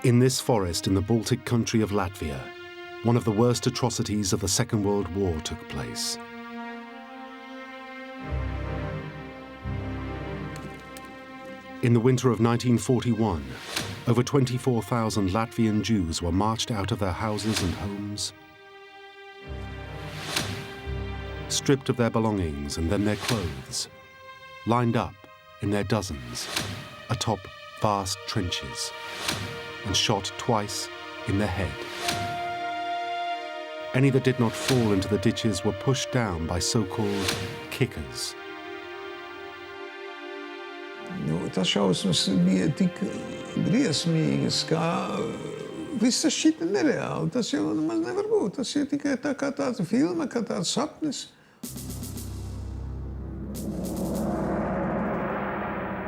In this forest in the Baltic country of Latvia, one of the worst atrocities of the Second World War took place. In the winter of 1941, over 24,000 Latvian Jews were marched out of their houses and homes, stripped of their belongings and then their clothes, lined up in their dozens atop vast trenches, and shot twice in the head. Any that did not fall into the ditches were pushed down by so-called kickers. Tas šausmas bija tik briesmīgas, ka viss tas šķita nereāli. Tas jau nemaz nevar būt. Tas ir tikai tā kā tāda filma, kā tāds sapnis.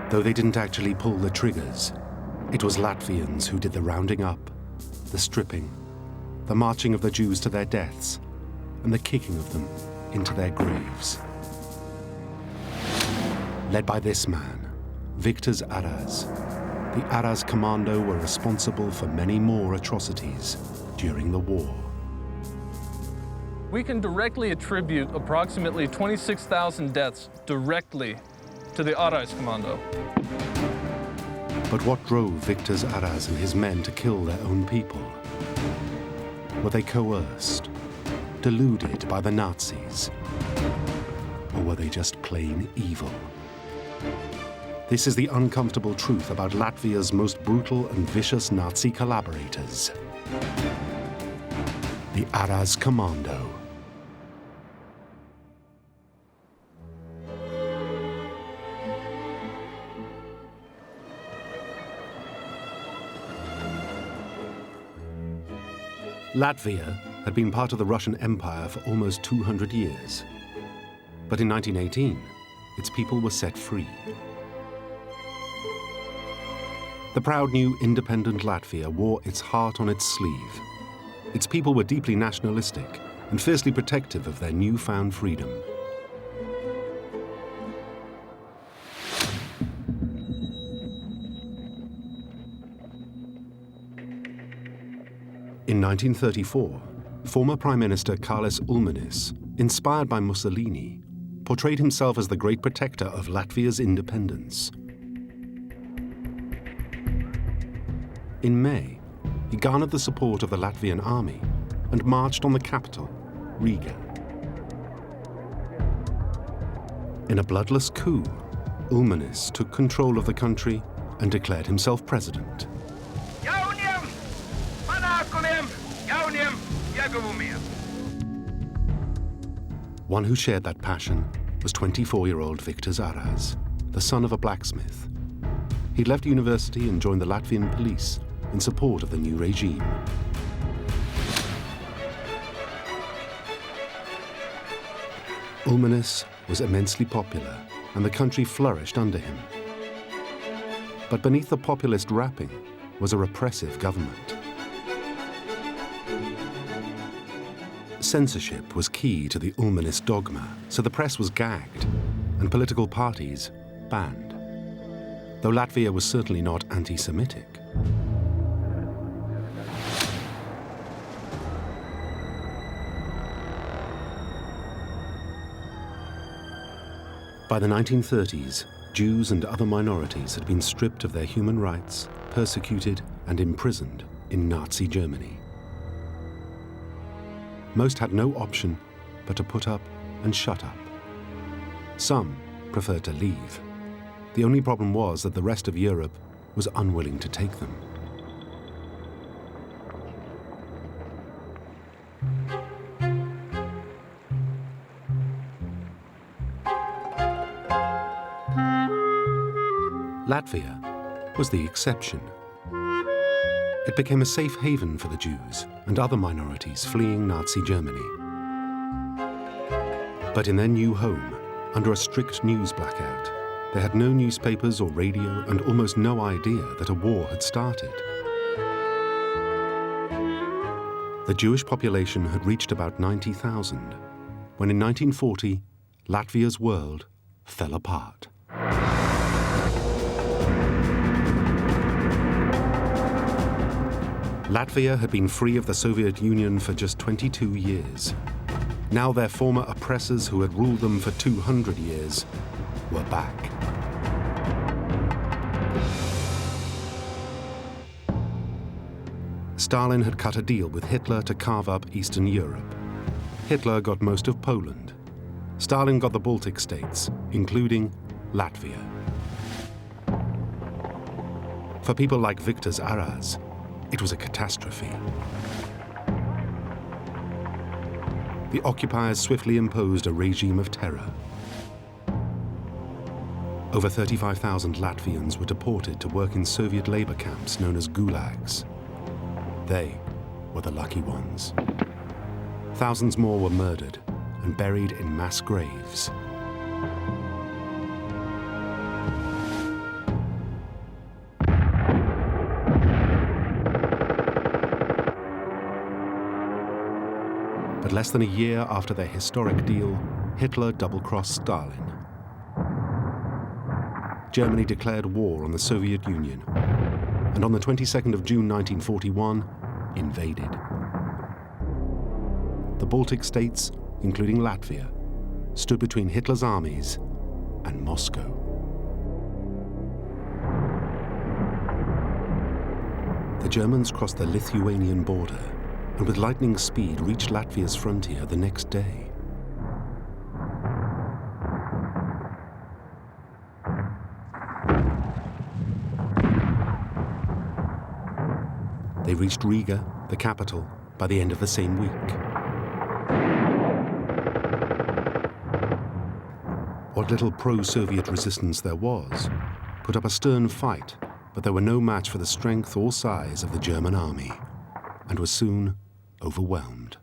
Though they didn't actually pull the triggers, it was Latvians who did the rounding up, the stripping, the marching of the Jews to their deaths, and the kicking of them into their graves. Led by this man, Victor Arājs, the Arājs Kommando were responsible for many more atrocities during the war. We can directly attribute approximately 26,000 deaths directly to the Arājs Kommando. But what drove Victor Arājs and his men to kill their own people? Were they coerced, deluded by the Nazis? Or were they just plain evil? This is the uncomfortable truth about Latvia's most brutal and vicious Nazi collaborators. The Arājs Kommando. Latvia had been part of the Russian Empire for almost 200 years. But in 1918, its people were set free. The proud new independent Latvia wore its heart on its sleeve. Its people were deeply nationalistic and fiercely protective of their newfound freedom. In 1934, former Prime Minister Kārlis Ulmanis, inspired by Mussolini, portrayed himself as the great protector of Latvia's independence. In May, he garnered the support of the Latvian army and marched on the capital, Riga. In a bloodless coup, Ulmanis took control of the country and declared himself president. One who shared that passion was 24-year-old Victor Arājs, the son of a blacksmith. He'd left university and joined the Latvian police in support of the new regime. Ulmanis was immensely popular, and the country flourished under him. But beneath the populist wrapping was a repressive government. Censorship was key to the Ulmanis dogma, so the press was gagged and political parties banned, though Latvia was certainly not anti-Semitic. By the 1930s, Jews and other minorities had been stripped of their human rights, persecuted and imprisoned in Nazi Germany. Most had no option but to put up and shut up. Some preferred to leave. The only problem was that the rest of Europe was unwilling to take them. Latvia was the exception. It became a safe haven for the Jews and other minorities fleeing Nazi Germany. But in their new home, under a strict news blackout, they had no newspapers or radio and almost no idea that a war had started. The Jewish population had reached about 90,000, when in 1940, Latvia's world fell apart. Latvia had been free of the Soviet Union for just 22 years. Now their former oppressors who had ruled them for 200 years were back. Stalin had cut a deal with Hitler to carve up Eastern Europe. Hitler got most of Poland. Stalin got the Baltic states, including Latvia. For people like Victor Arājs, it was a catastrophe. The occupiers swiftly imposed a regime of terror. Over 35,000 Latvians were deported to work in Soviet labor camps known as gulags. They were the lucky ones. Thousands more were murdered and buried in mass graves. But less than a year after their historic deal, Hitler double-crossed Stalin. Germany declared war on the Soviet Union, and on the 22nd of June 1941, invaded. The Baltic states, including Latvia, stood between Hitler's armies and Moscow. The Germans crossed the Lithuanian border and with lightning speed reached Latvia's frontier the next day. They reached Riga, the capital, by the end of the same week. What little pro-Soviet resistance there was put up a stern fight, but they were no match for the strength or size of the German army, and was soon overwhelmed.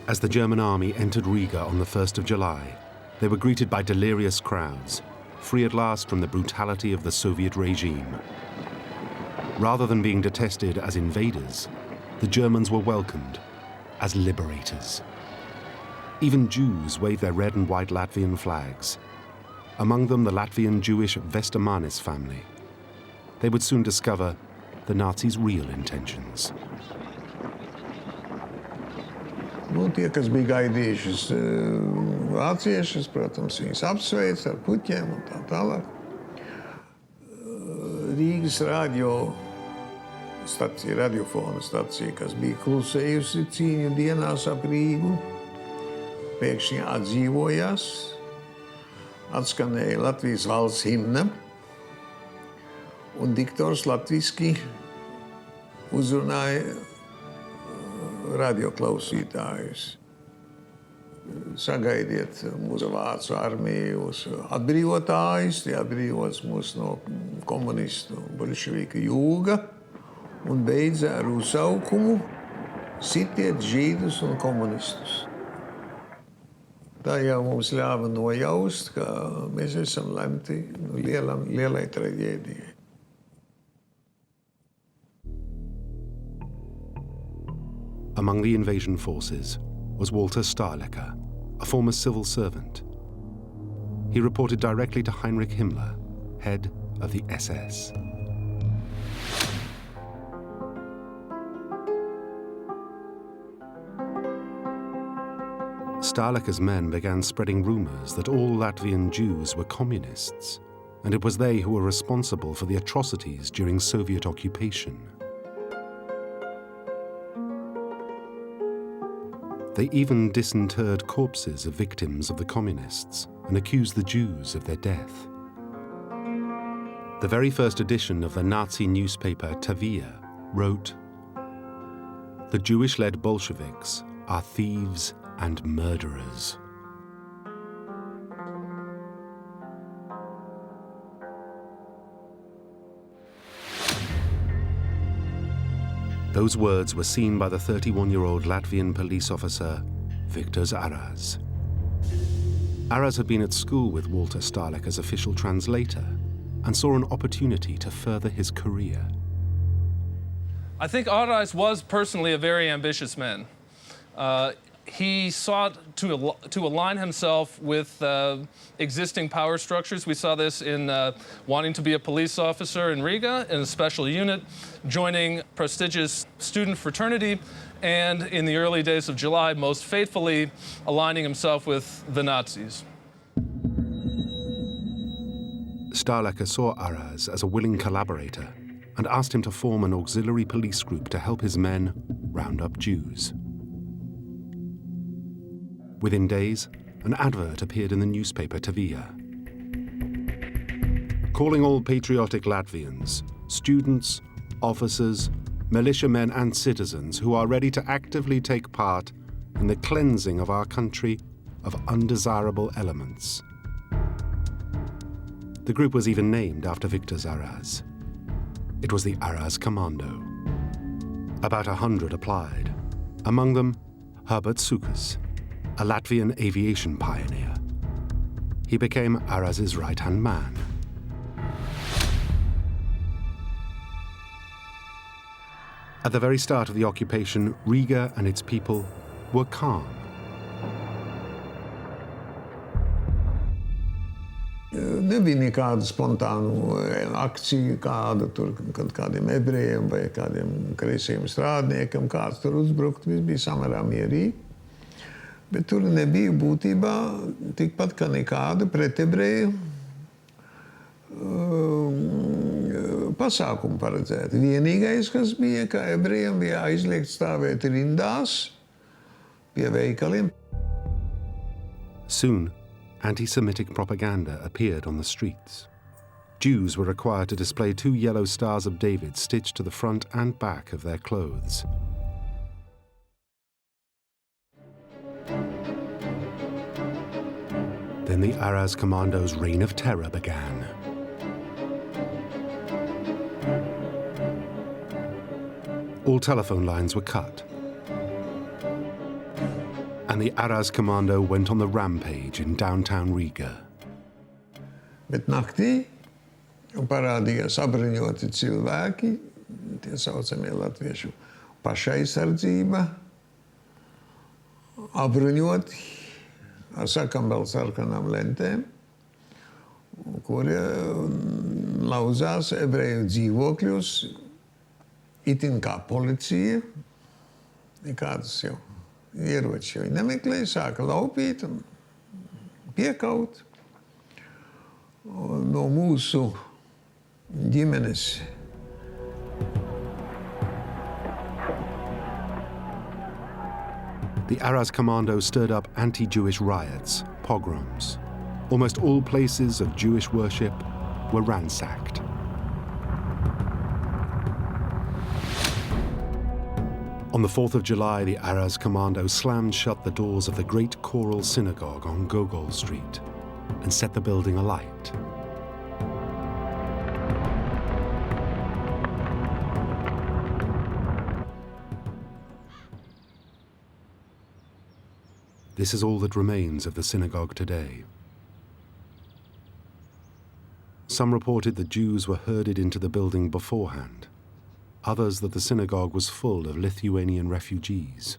As the German army entered Riga on the 1st of July, they were greeted by delirious crowds, free at last from the brutality of the Soviet regime. Rather than being detested as invaders, the Germans were welcomed as liberators. Even Jews waved their red and white Latvian flags, among them the Latvian Jewish Vestamanis family. They would soon discover the Nazis' real intentions. Tie, kas bija gaidījušas vāciešus, protams, viņus apsveic ar puķiem un tā tālāk. Rīgas radiofona stacija, kas bija klusējusi cīņu dienās ap Rīgu, pēkšņi atdzīvojās, atskanēja Latvijas valsts himna, un diktors latviski uzrunāja radioklausītājus. Sagaidiet mūsu vācu armijas atbrīvotājus, tie atbrīvots mūs no komunistu bolševiku jūga, un beidza ar uzsaukumu sitiet žīdus un komunistus. Tā jau mums ļāva nojaust, ka mēs esam lemti lielai traģēdijai. Among the invasion forces was Walter Stahlecker, a former civil servant. He reported directly to Heinrich Himmler, head of the SS. Stahlecker's men began spreading rumors that all Latvian Jews were communists, and it was they who were responsible for the atrocities during Soviet occupation. They even disinterred corpses of victims of the communists and accused the Jews of their death. The very first edition of the Nazi newspaper Tavia wrote, "The Jewish-led Bolsheviks are thieves and murderers." Those words were seen by the 31-year-old Latvian police officer, Victor Arājs. Aras had been at school with Walter Stahlecker's official translator and saw an opportunity to further his career. I think Arājs was personally a very ambitious man. He sought to align himself with existing power structures. We saw this in wanting to be a police officer in Riga in a special unit, joining prestigious student fraternity, and in the early days of July, most faithfully aligning himself with the Nazis. Stahlecker saw Arājs as a willing collaborator and asked him to form an auxiliary police group to help his men round up Jews. Within days, an advert appeared in the newspaper Tavija, calling all patriotic Latvians, students, officers, militiamen and citizens who are ready to actively take part in the cleansing of our country of undesirable elements. The group was even named after Victor Arājs. It was the Arājs Kommando. About 100 applied, among them Herbert Cukurs, a Latvian aviation pioneer. He became Arāj's right-hand man. At the very start of the occupation, Riga and its people were calm. Nebija nekādu spontānu akciju, kāda tur, kad kādiem ebrejiem vai kādiem kreisiem strādniekam kāds tur uzbrukt, viss bija samērā mierīgi. Bet tur nebija būtībā tikpat kā nekāda pretebreju pasākumu paredzēta. Vienīgais, kas bija, ka ebrejiem bija aizliegt stāvēt rindās pie veikaliem. Soon, anti-Semitic propaganda appeared on the streets. Jews were required to display 2 yellow stars of David stitched to the front and back of their clothes. Then the Arājs Commando's reign of terror began. All telephone lines were cut, and the Arājs Kommando went on the rampage in downtown Riga. Bet naktī parādījās apbruņoti cilvēki, tie saucamie latviešu pašaizsardzība, apbruņoti ar sakambēlu sarkanām lentēm, kuri lauzās ebreju dzīvokļus, itin kā policija, nekādas jau ieroči jau nemeklēja, sāka laupīt un piekaut. No mūsu ģimenes The Arājs Kommando stirred up anti-Jewish riots, pogroms. Almost all places of Jewish worship were ransacked. On the 4th of July, the Arājs Kommando slammed shut the doors of the Great Choral Synagogue on Gogol Street and set the building alight. This is all that remains of the synagogue today. Some reported that Jews were herded into the building beforehand, others that the synagogue was full of Lithuanian refugees.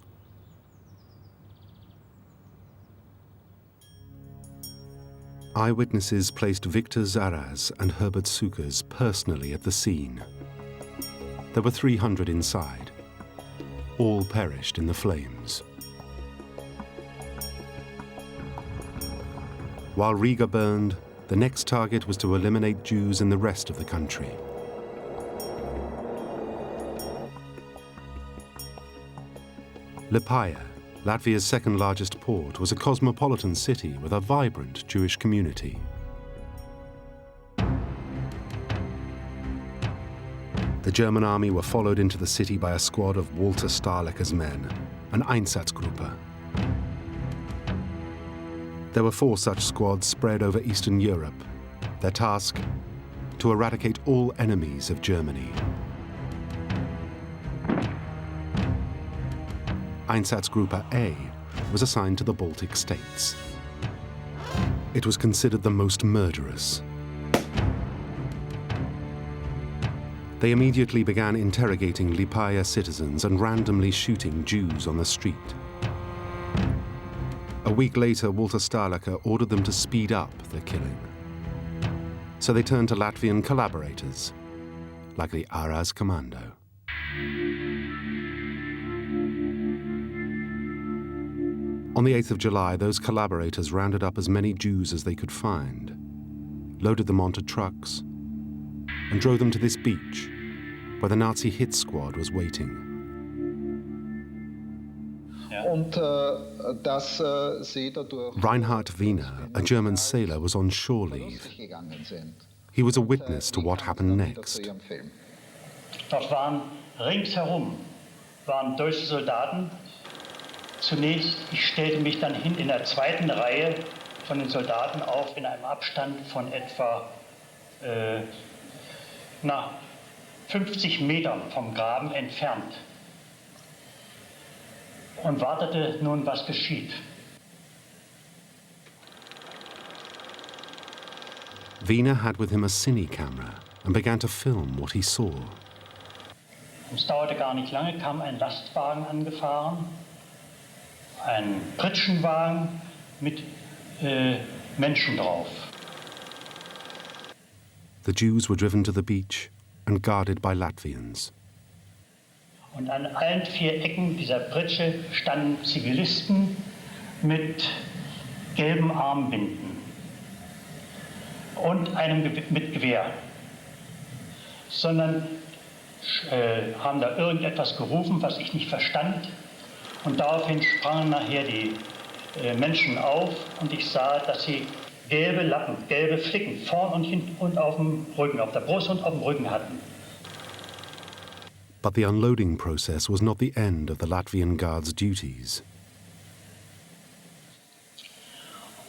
Eyewitnesses placed Victor Arājs and Herbert Cukurs personally at the scene. There were 300 inside. All perished in the flames. While Riga burned, the next target was to eliminate Jews in the rest of the country. Liepaja, Latvia's second largest port, was a cosmopolitan city with a vibrant Jewish community. The German army were followed into the city by a squad of Walter Stahlecker's men, an Einsatzgruppe. There were 4 such squads spread over Eastern Europe. Their task, to eradicate all enemies of Germany. Einsatzgruppe A was assigned to the Baltic states. It was considered the most murderous. They immediately began interrogating Liepaja citizens and randomly shooting Jews on the street. A week later, Walter Stahlecker ordered them to speed up the killing. So they turned to Latvian collaborators, like the Arājs Kommando. On the 8th of July, those collaborators rounded up as many Jews as they could find, loaded them onto trucks, and drove them to this beach, where the Nazi hit squad was waiting. Reinhard Wiener, a German sailor, was on shore leave. He was a witness to what happened next. Dort waren ringsherum deutsche Soldaten. Zunächst, ich stellte mich dann hin in der zweiten Reihe von den Soldaten auf, in einem Abstand von etwa 50 Metern vom Graben entfernt und wartete nun, was geschieht. Wiener had with him a cine camera and began to film what he saw. Es dauerte gar nicht lange, kam ein Lastwagen angefahren, ein Pritschenwagen mit Menschen drauf. The Jews were driven to the beach and guarded by Latvians. Und an allen 4 Ecken dieser Pritsche standen Zivilisten mit gelben Armbinden und einem mit Gewehr. Sondern haben da irgendetwas gerufen, was ich nicht verstand. Und daraufhin sprangen nachher die Menschen auf und ich sah, dass sie gelbe Lappen, gelbe Flicken vorn und hinten und auf dem Rücken, auf der Brust und auf dem Rücken hatten. But the unloading process was not the end of the Latvian Guard's duties.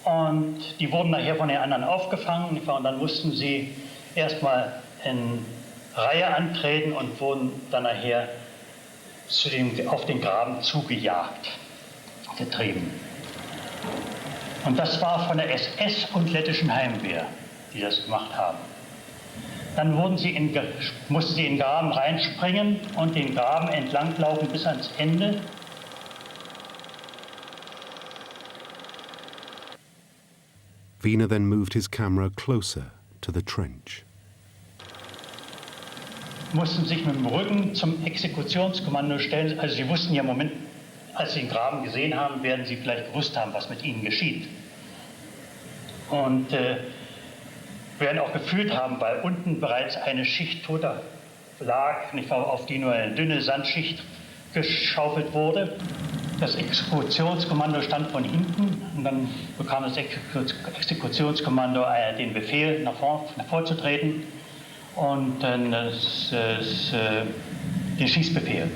Und die wurden nachher von den anderen aufgefangen und dann mussten sie erstmal in Reihe antreten und wurden dann nachher auf den Graben zugejagt, getrieben. Und das war von der SS und lettischen Heimwehr, die das gemacht haben. Dann mussten sie in den Graben reinspringen und den Graben entlanglaufen bis ans Ende. Wiener then moved his camera closer to the trench. Mussten sich mit dem Rücken zum Exekutionskommando stellen. Also sie wussten ja im Moment, als sie den Graben gesehen haben, werden sie vielleicht gewusst haben, was mit ihnen geschieht. Und werden auch gefühlt haben, weil unten bereits eine Schicht Toter lag, auf die nur eine dünne Sandschicht geschaufelt wurde. Das Exekutionskommando stand von hinten und dann bekam das Exekutionskommando den Befehl, nach vorzutreten und dann den Schießbefehl.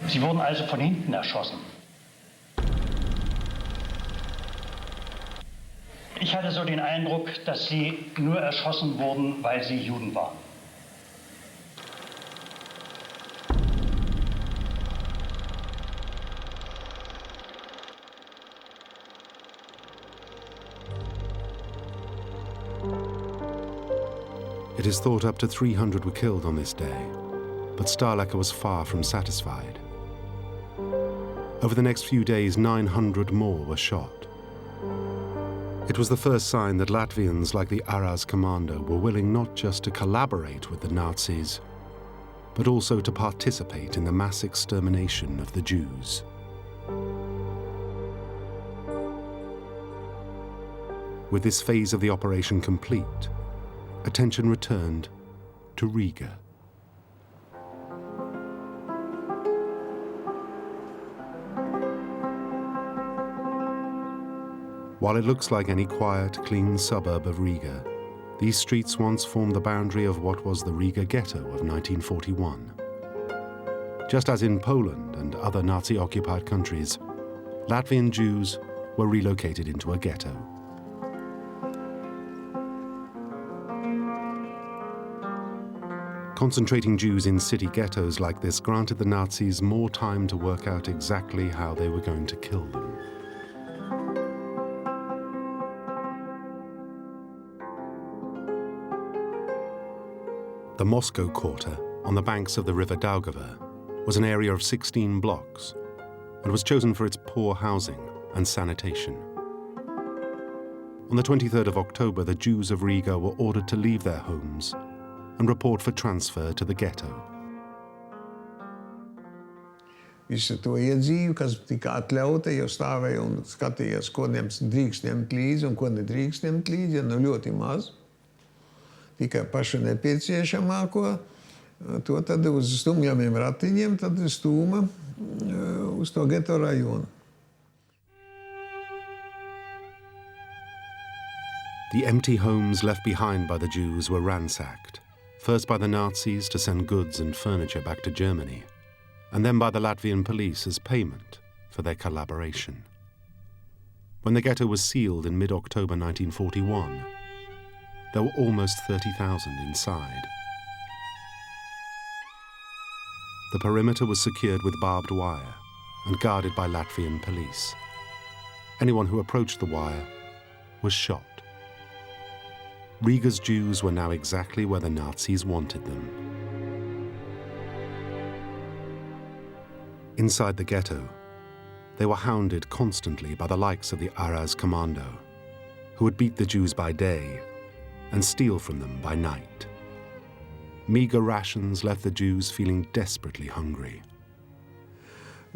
Sie wurden also von hinten erschossen. Ich hatte so den Eindruck, dass sie nur erschossen wurden, weil sie Juden waren. It is thought up to 300 were killed on this day, but Stahlecker was far from satisfied. Over the next few days, 900 more were shot. It was the first sign that Latvians like the Arājs Kommando were willing not just to collaborate with the Nazis, but also to participate in the mass extermination of the Jews. With this phase of the operation complete, attention returned to Riga. While it looks like any quiet, clean suburb of Riga, these streets once formed the boundary of what was the Riga ghetto of 1941. Just as in Poland and other Nazi-occupied countries, Latvian Jews were relocated into a ghetto. Concentrating Jews in city ghettos like this granted the Nazis more time to work out exactly how they were going to kill them. The Moscow Quarter, on the banks of the river Daugava, was an area of 16 blocks and was chosen for its poor housing and sanitation. On the 23rd of October, the Jews of Riga were ordered to leave their homes and report for transfer to the ghetto. Visu to iedzīvu, kas tika atļauta, jau stāvēja un skatījās, ko drīkst ņemt līdzi un ko nedrīkst ņemt līdzi, ja nu ļoti maz. Tikai pašu nepieciešamāko, to tad uz stumjamiem ratiņiem tad stūma uz to ghetto rajonu. The empty homes left behind by the Jews were ransacked, first by the Nazis to send goods and furniture back to Germany, and then by the Latvian police as payment for their collaboration. When the ghetto was sealed in mid-October 1941, there were almost 30,000 inside. The perimeter was secured with barbed wire and guarded by Latvian police. Anyone who approached the wire was shot. Riga's Jews were now exactly where the Nazis wanted them. Inside the ghetto, they were hounded constantly by the likes of the Arājs Kommando, who would beat the Jews by day and steal from them by night. Meager rations left the Jews feeling desperately hungry.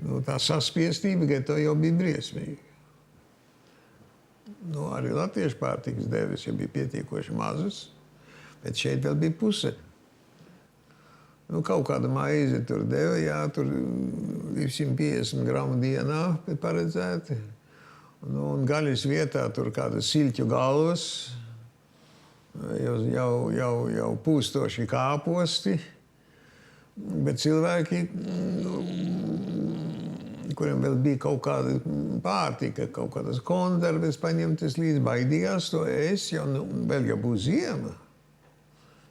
Tā saspiestība ghetto jau bija briesmīga. Arī latviešu pārtikas devis jau bija pietiekoši mazas, bet šeit vēl bija puse. Kaut kāda maize tur deva, jā, tur 250 gramu dienā paredzēti. Un gaļas vietā tur kādas siļķu galvas, jau pūstoši kāposti, bet cilvēki, kuriem vēl bija kaut kāda pārtika, kaut kādas konserves paņemtas līdz, baidījās to ēst, jo vēl jau būs ziema.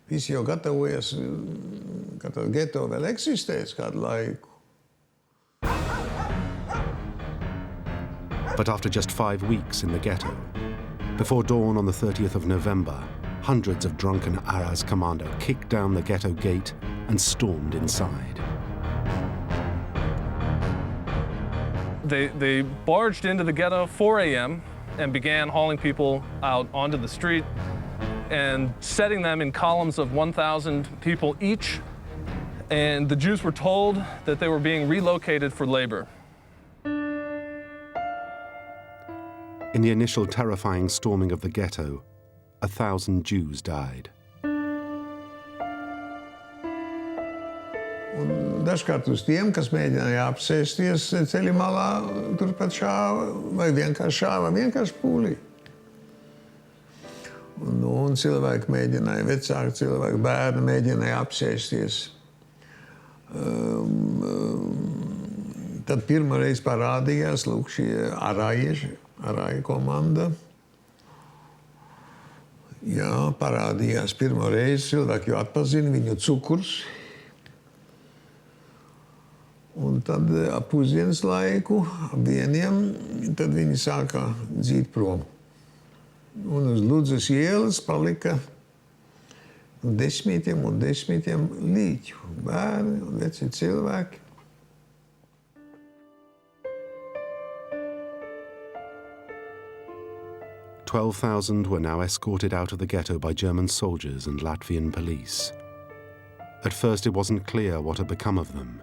Visi jau gatavojas, ka tas ghetto vēl eksistēs kādu laiku. But after just 5 weeks in the ghetto, before dawn on the 30th of November, hundreds of drunken Arājs Kommando kicked down the ghetto gate and stormed inside. They barged into the ghetto 4 a.m. and began hauling people out onto the street and setting them in columns of 1,000 people each. And the Jews were told that they were being relocated for labor. In the initial terrifying storming of the ghetto, 1,000 Jews died. Un dažkārt uz tiem, kas mēģināja apsēsties ceļa malā, turpat šāva, vai vienkārši šāva, vienkārši pūlī. Un cilvēki mēģināja, vecāki cilvēki, bērni mēģināja apsēsties. Tad pirmoreiz parādījās, lūk, šie Arājs Kommando. Jā, parādījās pirmoreiz, cilvēki jau atpazina viņu Cukurs. Un tad ap pusdienas laiku, ap 1, tad viņi sāka dzīt prom. Un uz Ludzas ielas palika 10 un 10 līķu, bērni un veci cilvēki. "12,000 were now escorted out of the ghetto by German soldiers and Latvian police. At first it wasn't clear what had become of them.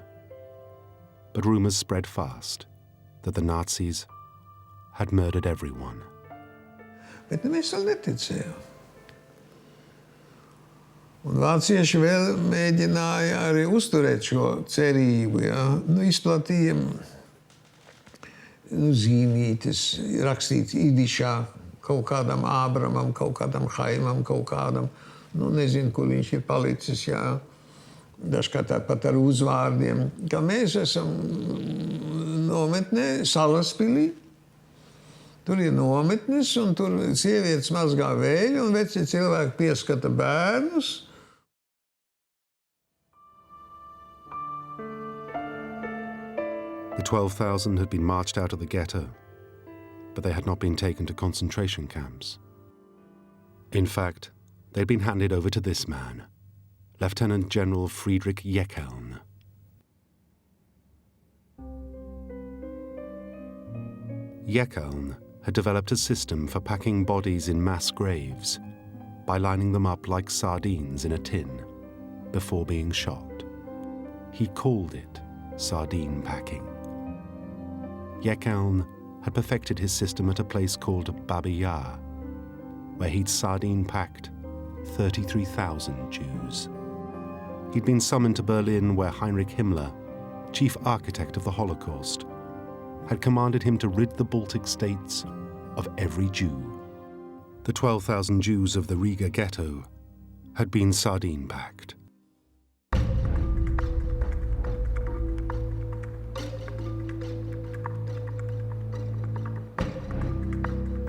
But rumors spread fast that the Nazis had murdered everyone. Bet mēs vēl neticējām. Un vācieši vēl mēģināja arī uzturēt šo cerību, ja? Izplatīja zīmītes, rakstīts idišā kaut kādam Ābramam, kaut kādam Haimam, kaut kādam, nezinu, kur viņš ir palicis, jā. Dažkārt pat ar uzvārdiem, ka mēs esam nometnē Salaspilī. Tur ir nometnes, un tur sievietes mazgā vēļu, un veci cilvēki pieskata bērnus. The 12,000 had been marched out of the ghetto, but they had not been taken to concentration camps. In fact, they'd been handed over to this man, Lieutenant General Friedrich Jeckeln. Jeckeln had developed a system for packing bodies in mass graves by lining them up like sardines in a tin before being shot. He called it sardine packing. Jeckeln had perfected his system at a place called Babi Yar, where he'd sardine-packed 33,000 Jews. He'd been summoned to Berlin, where Heinrich Himmler, chief architect of the Holocaust, had commanded him to rid the Baltic states of every Jew. The 12,000 Jews of the Riga ghetto had been sardine-packed.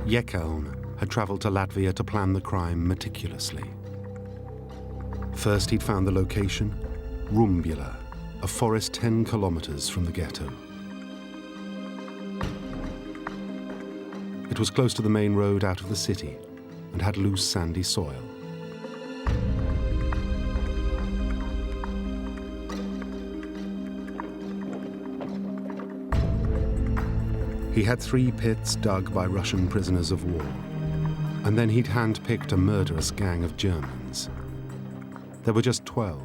Jeckeln had travelled to Latvia to plan the crime meticulously. First, he'd found the location, Rumbula, a forest 10 kilometers from the ghetto. It was close to the main road out of the city and had loose sandy soil. He had 3 pits dug by Russian prisoners of war, and then he'd hand-picked a murderous gang of Germans. There were just 12.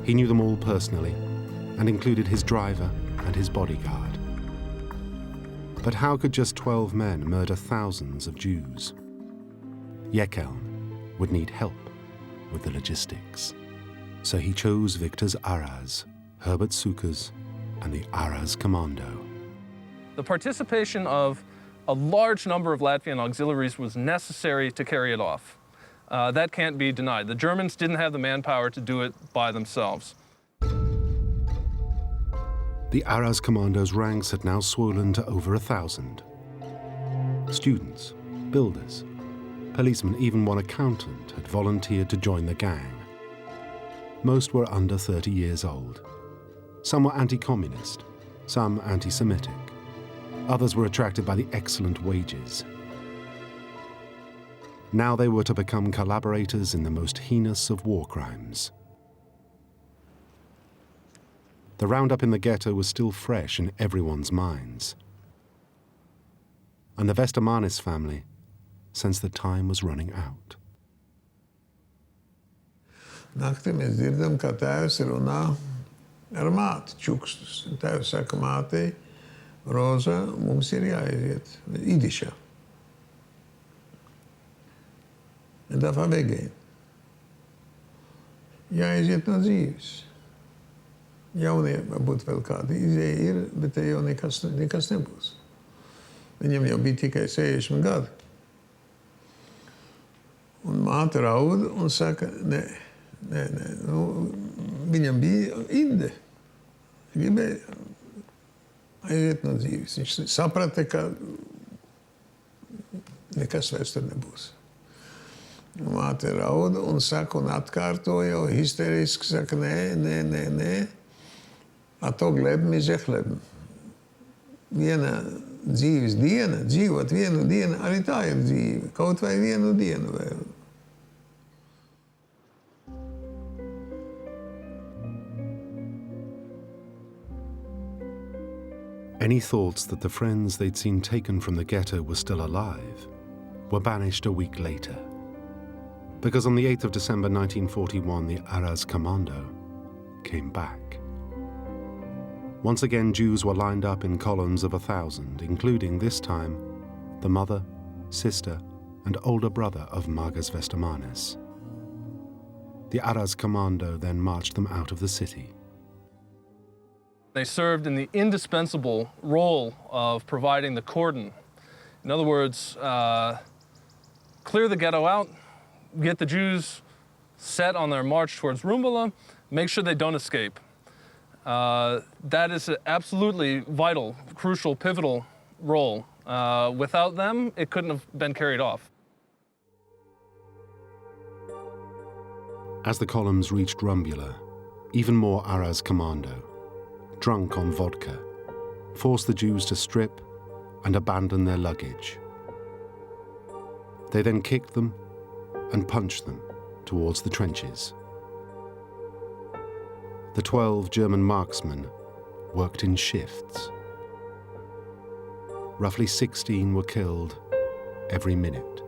He knew them all personally and included his driver and his bodyguard. But how could just 12 men murder thousands of Jews? Jeckeln would need help with the logistics. So he chose Victor Arājs, Herbert Cukurs, and the Arājs Kommando. The participation of a large number of Latvian auxiliaries was necessary to carry it off. That can't be denied. The Germans didn't have the manpower to do it by themselves. The Arājs Commando's ranks had now swollen to over 1,000. Students, builders, policemen, even one accountant had volunteered to join the gang. Most were under 30 years old. Some were anti-communist, some anti-Semitic. Others were attracted by the excellent wages. Now they were to become collaborators in the most heinous of war crimes. The roundup in the ghetto was still fresh in everyone's minds. And the Vestamanis family sensed the time was running out. Naktī mēs dzirdam, ka tēvs runā ar māti čukstus. Tēvs saka mātei, Roza, mums ir jāaiziet idišā. Un dafā vegēn. Jāaiziet no dzīves. Jaunie, varbūt vēl kāda izēja ir, bet te jau nekas nebūs. Viņam jau bija tikai 60 gadi. Un māte raud un saka, nē. Nu, viņam bija inde. Gribēja aiziet no dzīves. Viņš saprata, ka nekas vairs tur nebūs. Māte rauda un saka un atkārto jau histeriski, saka, nē. A to glebam ir žehlebam. Viena dzīves diena, dzīvot vienu dienu, arī tā ir dzīve. Kaut vai vienu dienu vēl. Any thoughts that the friends they'd seen taken from the ghetto were still alive were banished a week later. Because on the 8th of December 1941, the Arājs Kommando came back. Once again, Jews were lined up in columns of 1,000, including, this time, the mother, sister, and older brother of Margas Vestamanis. The Arājs Kommando then marched them out of the city. They served in the indispensable role of providing the cordon. In other words, clear the ghetto out, get the Jews set on their march towards Rumbula, make sure they don't escape. That is an absolutely vital, crucial, pivotal role. Without them, it couldn't have been carried off. As the columns reached Rumbula, even more Arājs Kommando, drunk on vodka, forced the Jews to strip and abandon their luggage. They then kicked them and punched them towards the trenches. The 12 German marksmen worked in shifts. Roughly 16 were killed every minute.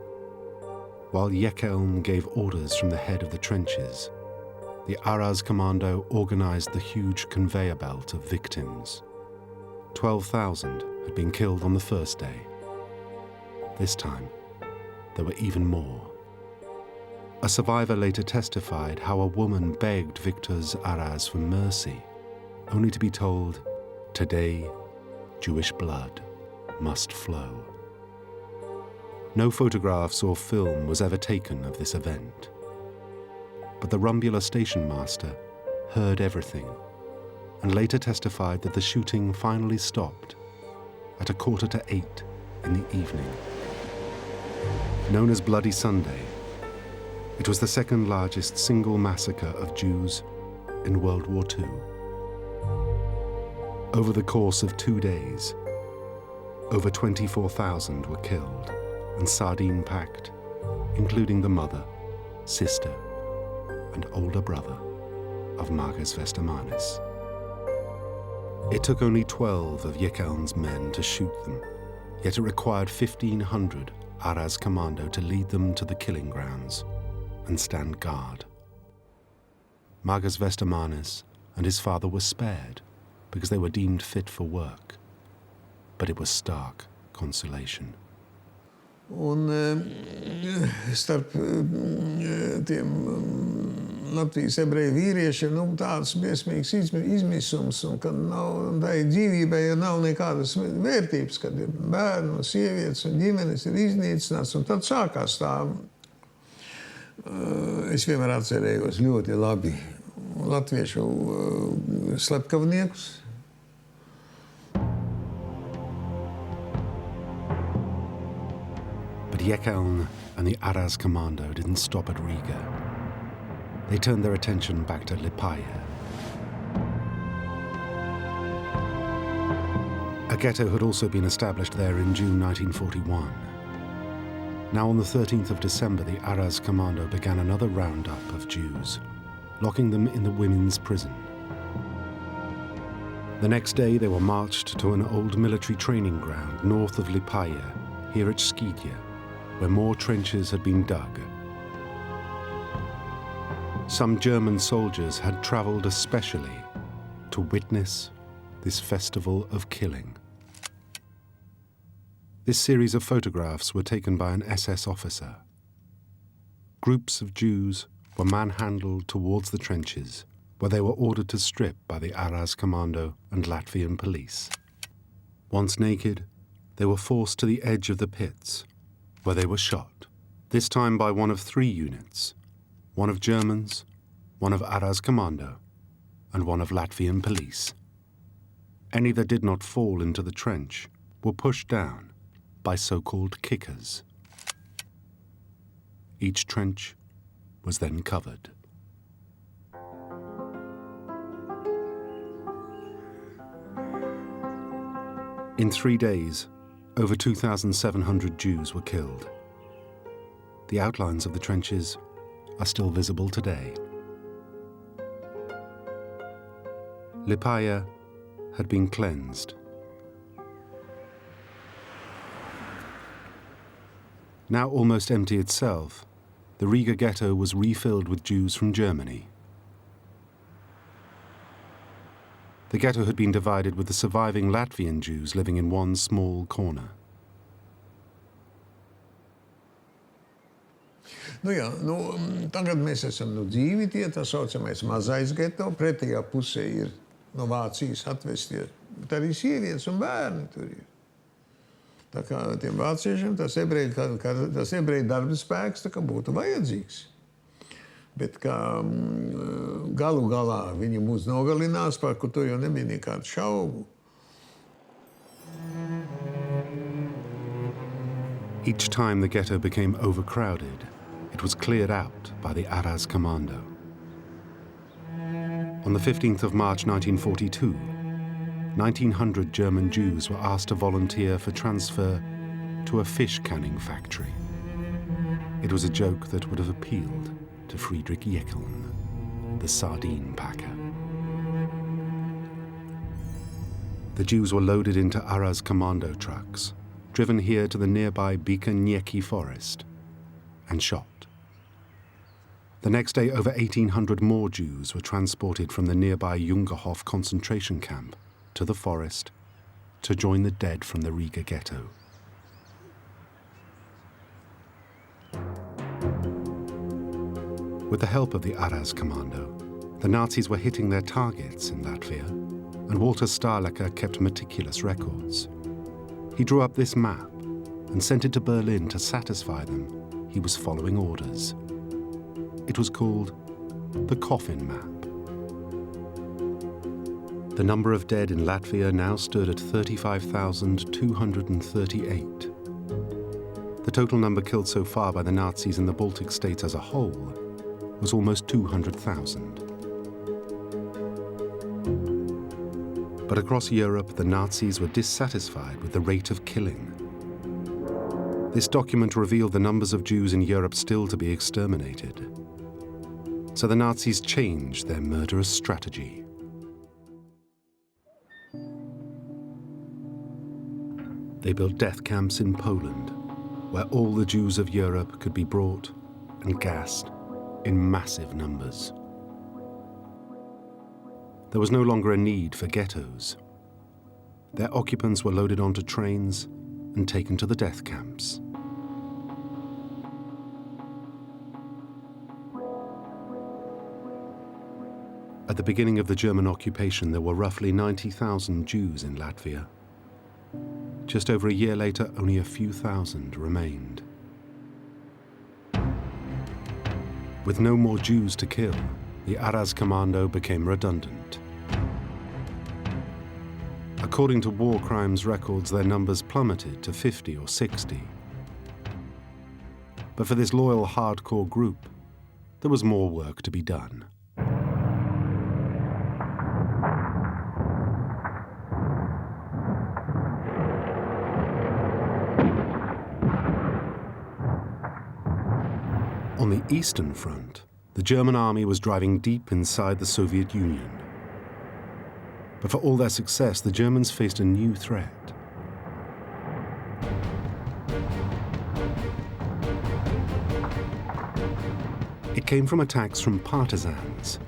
While Jekeln gave orders from the head of the trenches, the Arājs Kommando organized the huge conveyor belt of victims. 12,000 had been killed on the first day. This time, there were even more. A survivor later testified how a woman begged Victor Arājs for mercy, only to be told, "Today, Jewish blood must flow." No photographs or film was ever taken of this event. But the Rumbula station master heard everything and later testified that the shooting finally stopped at 7:45 in the evening. Known as Bloody Sunday, it was the second largest single massacre of Jews in World War II. Over the course of 2 days, over 24,000 were killed and sardine-packed, including the mother, sister, and older brother of Margus Vestamanis. It took only 12 of Jekeln's men to shoot them, yet it required 1,500 Arājs Kommando to lead them to the killing grounds and stand guard. Margus Vestamanis and his father were spared because they were deemed fit for work, but it was stark consolation. Un starp tiem Latvijas ebreju vīriešiem tāds briesmīgs izmisums, un kad nav tai dzīvībai, ja nav nekādas vērtības, kad ir bērni un sievietes un ģimenes ir iznīcināts, un tad sākās tā. Es vienmēr atcerējos ļoti labi latviešu slepkavniekus. Jekeln and the Arājs Kommando didn't stop at Riga. They turned their attention back to Liepaja. A ghetto had also been established there in June 1941. Now on the 13th of December, the Arājs Kommando began another roundup of Jews, locking them in the women's prison. The next day, they were marched to an old military training ground north of Liepaja, here at Skidje, where more trenches had been dug. Some German soldiers had traveled especially to witness this festival of killing. This series of photographs were taken by an SS officer. Groups of Jews were manhandled towards the trenches, where they were ordered to strip by the Arājs Kommando and Latvian police. Once naked, they were forced to the edge of the pits, where they were shot, this time by one of 3 units, one of Germans, one of Arājs Kommando, and one of Latvian police. Any that did not fall into the trench were pushed down by so-called kickers. Each trench was then covered. In 3 days, over 2,700 Jews were killed. The outlines of the trenches are still visible today. Liepaja had been cleansed. Now almost empty itself, the Riga ghetto was refilled with Jews from Germany. The ghetto had been divided with the surviving Latvian Jews living in one small corner. Tagad mēs esam dzīvi tie, tā saucamais mazais ghetto, pretējā pusē ir no Vācijas atvestie, bet arī sievietes un bērni tur ir. Tā kā tiem vāciešiem tas ebreju darba spēks tā kā būtu vajadzīgs. Bet kā galu galā viņi mūs nogalinās, par ko to jau nebija nekādu šaubu. Each time the ghetto became overcrowded, it was cleared out by the Arājs Kommando. On the 15th of March 1942, 1,900 German Jews were asked to volunteer for transfer to a fish canning factory. It was a joke that would have appealed to Friedrich Jekeln, the sardine packer. The Jews were loaded into Arājs Kommando trucks, driven here to the nearby Belarus Forest, and shot. The next day, over 1,800 more Jews were transported from the nearby Jungerhof concentration camp to the forest to join the dead from the Riga ghetto. With the help of the Arājs Kommando, the Nazis were hitting their targets in Latvia, and Walter Stahlecker kept meticulous records. He drew up this map and sent it to Berlin to satisfy them he was following orders. It was called the Coffin Map. The number of dead in Latvia now stood at 35,238. The total number killed so far by the Nazis in the Baltic states as a whole was almost 200,000. But across Europe, the Nazis were dissatisfied with the rate of killing. This document revealed the numbers of Jews in Europe still to be exterminated. So the Nazis changed their murderous strategy. They built death camps in Poland, where all the Jews of Europe could be brought and gassed in massive numbers. There was no longer a need for ghettos. Their occupants were loaded onto trains and taken to the death camps. At the beginning of the German occupation, there were roughly 90,000 Jews in Latvia. Just over a year later, only a few thousand remained. With no more Jews to kill, the Arājs Kommando became redundant. According to war crimes records, their numbers plummeted to 50 or 60. But for this loyal, hardcore group, there was more work to be done. On the Eastern Front, the German army was driving deep inside the Soviet Union. But for all their success, the Germans faced a new threat. It came from attacks from partisans,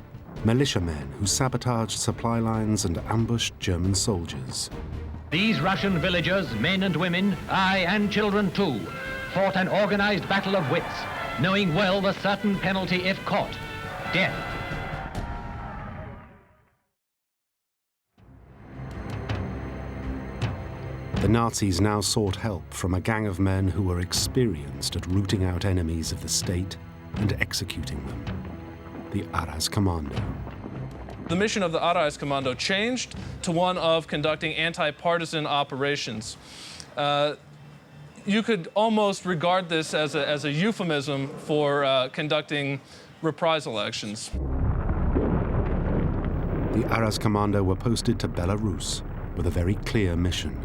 militiamen who sabotaged supply lines and ambushed German soldiers. These Russian villagers, men and women, aye, and children too, fought an organized battle of wits, knowing well the certain penalty if caught, death. The Nazis now sought help from a gang of men who were experienced at rooting out enemies of the state and executing them, the Arājs Kommando. The mission of the Arājs Kommando changed to one of conducting anti-partisan operations. You could almost regard this as a euphemism for conducting reprisal actions. The Arājs Kommando were posted to Belarus with a very clear mission.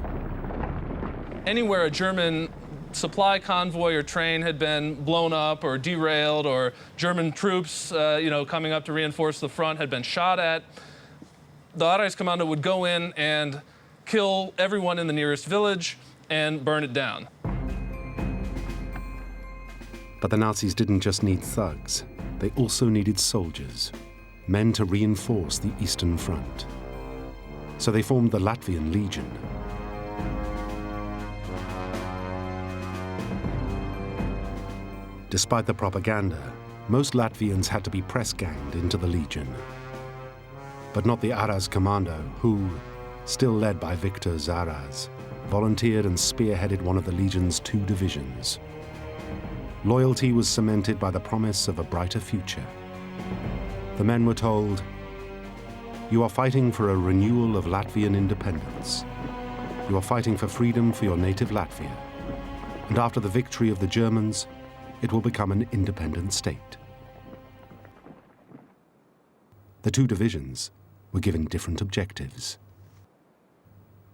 Anywhere a German supply convoy or train had been blown up or derailed, or German troops coming up to reinforce the front had been shot at, the Arājs Kommando would go in and kill everyone in the nearest village and burn it down. But the Nazis didn't just need thugs. They also needed soldiers, men to reinforce the Eastern Front. So they formed the Latvian Legion. Despite the propaganda, most Latvians had to be press-ganged into the Legion. But not the Arājs Kommando, who, still led by Victor Arājs, volunteered and spearheaded one of the Legion's 2 divisions. Loyalty was cemented by the promise of a brighter future. The men were told, "You are fighting for a renewal of Latvian independence. You are fighting for freedom for your native Latvia. And after the victory of the Germans, it will become an independent state." The 2 divisions were given different objectives.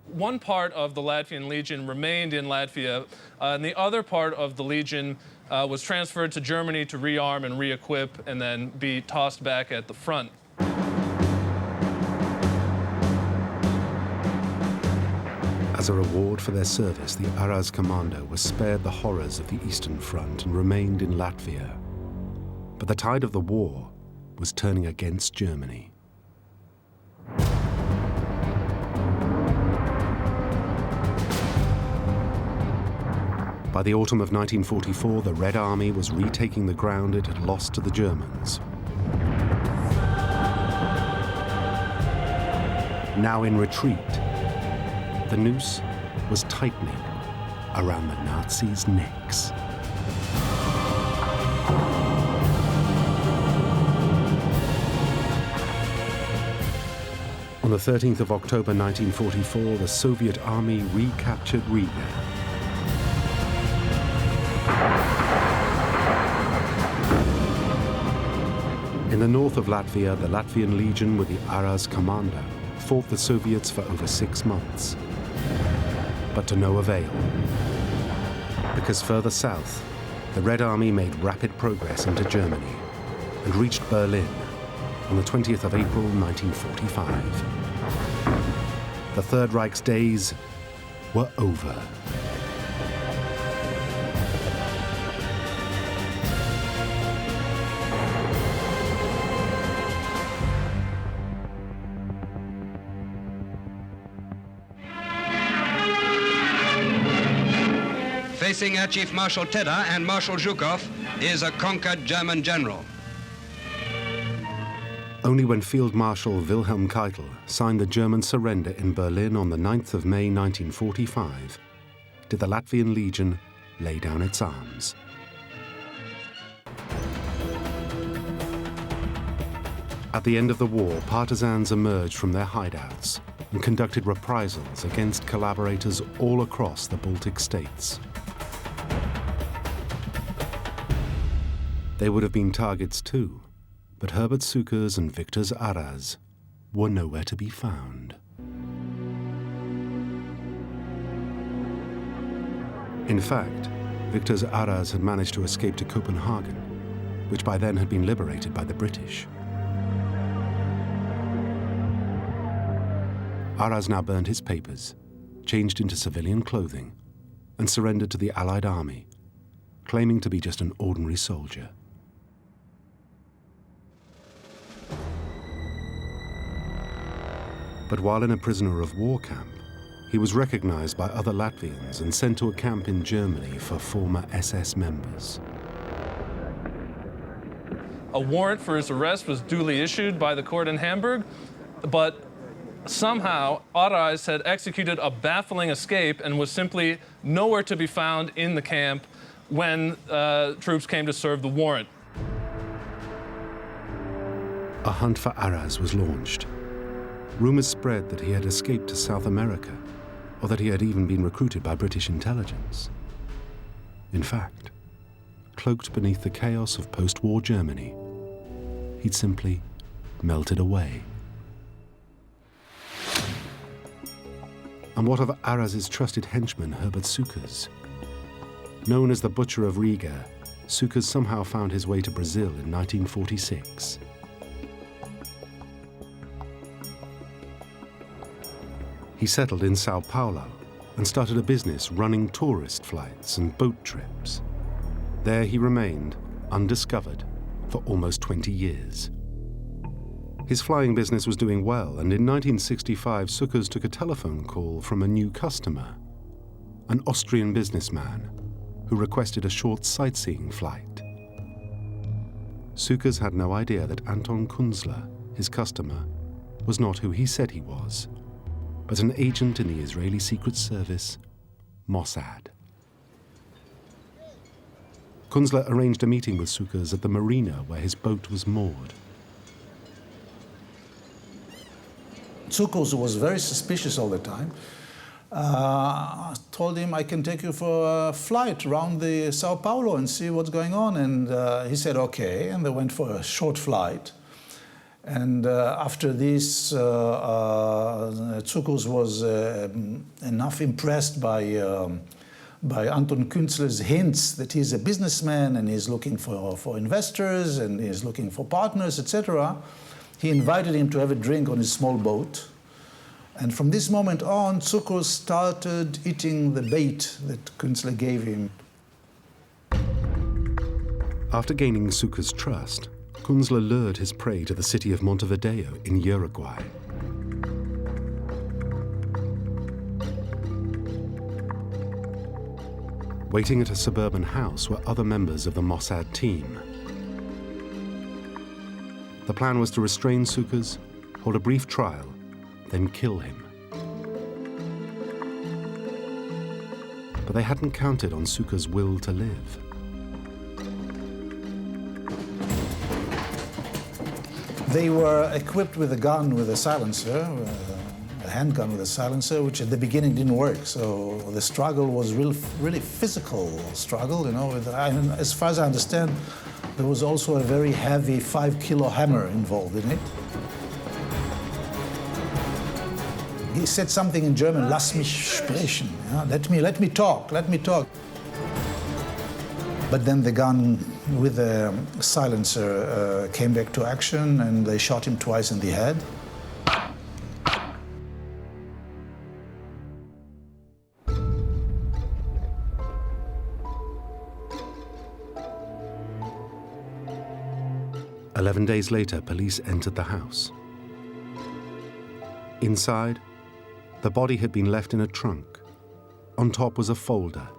One part of the Latvian Legion remained in Latvia, and the other part of the Legion was transferred to Germany to rearm and re-equip and then be tossed back at the front. As a reward for their service, the Arājs Kommando was spared the horrors of the Eastern Front and remained in Latvia. But the tide of the war was turning against Germany. By the autumn of 1944, the Red Army was retaking the ground it had lost to the Germans. Now in retreat, the noose was tightening around the Nazis' necks. On the 13th of October 1944, the Soviet army recaptured Riga. In the north of Latvia, the Latvian Legion with the Arājs Kommando fought the Soviets for over 6 months, but to no avail. Because further south, the Red Army made rapid progress into Germany and reached Berlin on the 20th of April 1945. The Third Reich's days were over. Facing Air Chief Marshal Tedder and Marshal Zhukov is a conquered German general. Only when Field Marshal Wilhelm Keitel signed the German surrender in Berlin on the 9th of May 1945 did the Latvian Legion lay down its arms. At the end of the war, partisans emerged from their hideouts and conducted reprisals against collaborators all across the Baltic states. They would have been targets too, but Herbert Cukurs and Victor Arājs were nowhere to be found. In fact, Victor Arājs had managed to escape to Copenhagen, which by then had been liberated by the British. Arājs now burned his papers, changed into civilian clothing, and surrendered to the Allied army, claiming to be just an ordinary soldier. But while in a prisoner of war camp, he was recognized by other Latvians and sent to a camp in Germany for former SS members. A warrant for his arrest was duly issued by the court in Hamburg, but somehow Arājs had executed a baffling escape and was simply nowhere to be found in the camp when troops came to serve the warrant. A hunt for Arājs was launched. Rumors spread that he had escaped to South America, or that he had even been recruited by British intelligence. In fact, cloaked beneath the chaos of post-war Germany, he'd simply melted away. And what of Arājs' trusted henchman, Herbert Cukurs? Known as the Butcher of Riga, Cukurs somehow found his way to Brazil in 1946. He settled in Sao Paulo and started a business running tourist flights and boat trips. There he remained, undiscovered, for almost 20 years. His flying business was doing well, and in 1965, Cukurs took a telephone call from a new customer, an Austrian businessman who requested a short sightseeing flight. Cukurs had no idea that Anton Kunzler, his customer, was not who he said he was, but an agent in the Israeli Secret Service, Mossad. Kunzler arranged a meeting with Cukurs at the marina where his boat was moored. Cukurs was very suspicious all the time. I told him, I can take you for a flight around the Sao Paulo and see what's going on. And he said, okay, and they went for a short flight. And after this, Cukurs was enough impressed by Anton Kunzler's hints that he's a businessman and he's looking for investors and he's looking for partners, etc. He invited him to have a drink on his small boat. And from this moment on, Cukurs started eating the bait that Künstler gave him. After gaining Cukurs' trust, Künstler lured his prey to the city of Montevideo in Uruguay. Waiting at a suburban house were other members of the Mossad team. The plan was to restrain Cukurs, hold a brief trial, then kill him. But they hadn't counted on Cukurs' will to live. They were equipped with a gun with a silencer, a handgun with a silencer, which at the beginning didn't work. So the struggle was really physical struggle, you know. And as far as I understand, there was also a very heavy 5-kilo hammer involved in it. He said something in German, "Lass mich sprechen," yeah? Let me talk. But then the gun with the silencer came back to action, and they shot him twice in the head. "11 days later, police entered the house. Inside, the body had been left in a trunk. On top was a folder.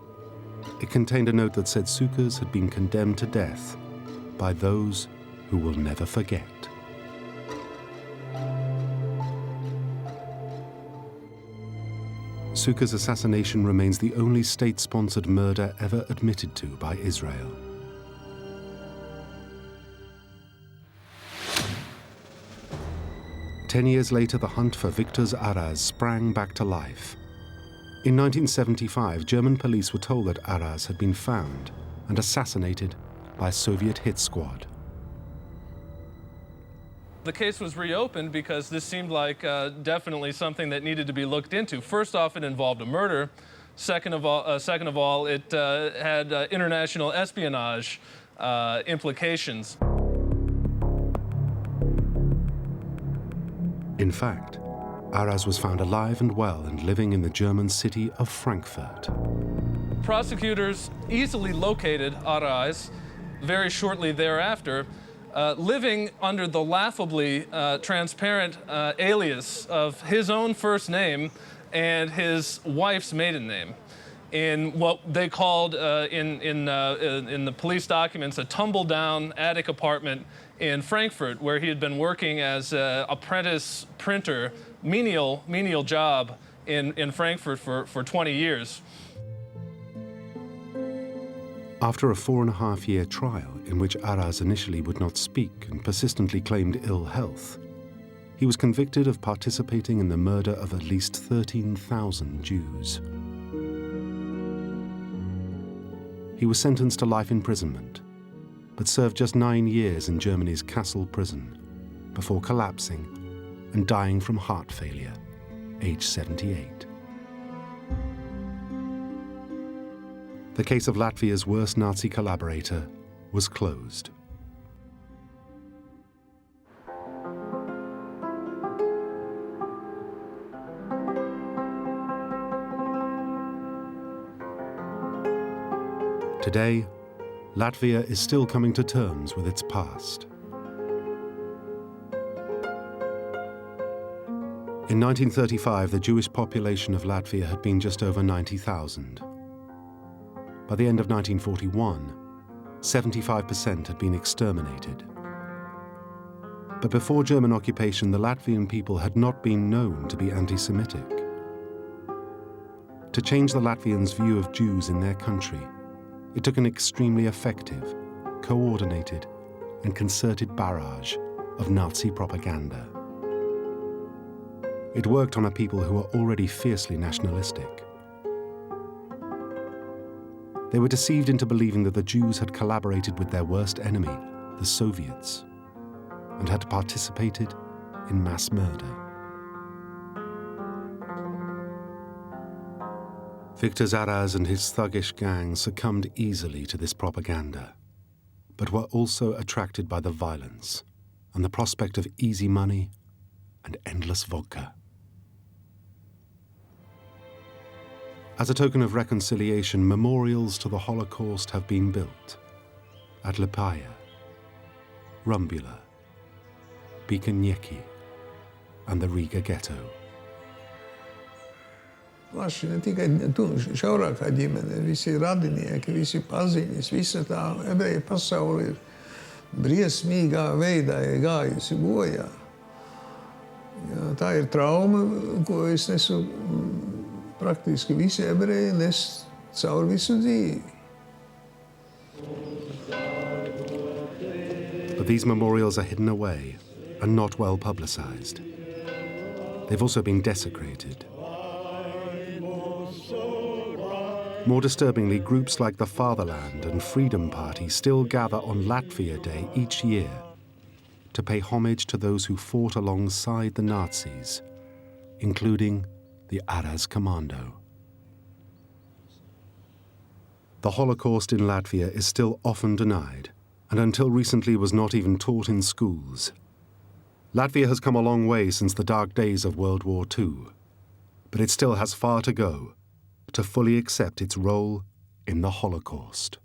It contained a note that said Cukurs had been condemned to death by those who will never forget. Cukurs' assassination remains the only state-sponsored murder ever admitted to by Israel. Ten years later, the hunt for Victor Arājs sprang back to life. In 1975, German police were told that Aras had been found and assassinated by a Soviet hit squad. The case was reopened because this seemed like definitely something that needed to be looked into. First off, it involved a murder. Second of all, it had international espionage implications. In fact, Aras was found alive and well and living in the German city of Frankfurt. Prosecutors easily located Arājs very shortly thereafter, living under the laughably transparent alias of his own first name and his wife's maiden name, in what they called in the police documents a tumble-down attic apartment in Frankfurt, where he had been working as an apprentice printer, menial job in Frankfurt for 20 years. After a 4.5-year trial in which Aras initially would not speak and persistently claimed ill health, he was convicted of participating in the murder of at least 13,000 Jews. He was sentenced to life imprisonment, but served just 9 years in Germany's Kassel prison before collapsing and dying from heart failure, age 78. The case of Latvia's worst Nazi collaborator was closed. Today, Latvia is still coming to terms with its past. In 1935, the Jewish population of Latvia had been just over 90,000. By the end of 1941, 75% had been exterminated. But before German occupation, the Latvian people had not been known to be anti-Semitic. To change the Latvians' view of Jews in their country, it took an extremely effective, coordinated, and concerted barrage of Nazi propaganda. It worked on a people who were already fiercely nationalistic. They were deceived into believing that the Jews had collaborated with their worst enemy, the Soviets, and had participated in mass murder. Victor Arājs and his thuggish gang succumbed easily to this propaganda, but were also attracted by the violence and the prospect of easy money and endless vodka. As a token of reconciliation, memorials to the Holocaust have been built at Liepaja, Rumbula, and the Riga ghetto. Plaši ne tikai šaurākā ģimene, visi radinieki, visi paziņas, visa tā ebreju pasaule ir briesmīgā veidā gājusi bojā. Jā, tā ir trauma, ko es nesu praktiski visi ebreji nes caur visu dzīvi. But these memorials are hidden away and not well publicized. They've also been desecrated. More disturbingly, groups like the Fatherland and Freedom Party still gather on Latvia Day each year to pay homage to those who fought alongside the Nazis, including the Arājs Kommando. The Holocaust in Latvia is still often denied, and until recently was not even taught in schools. Latvia has come a long way since the dark days of World War II, but it still has far to go to fully accept its role in the Holocaust.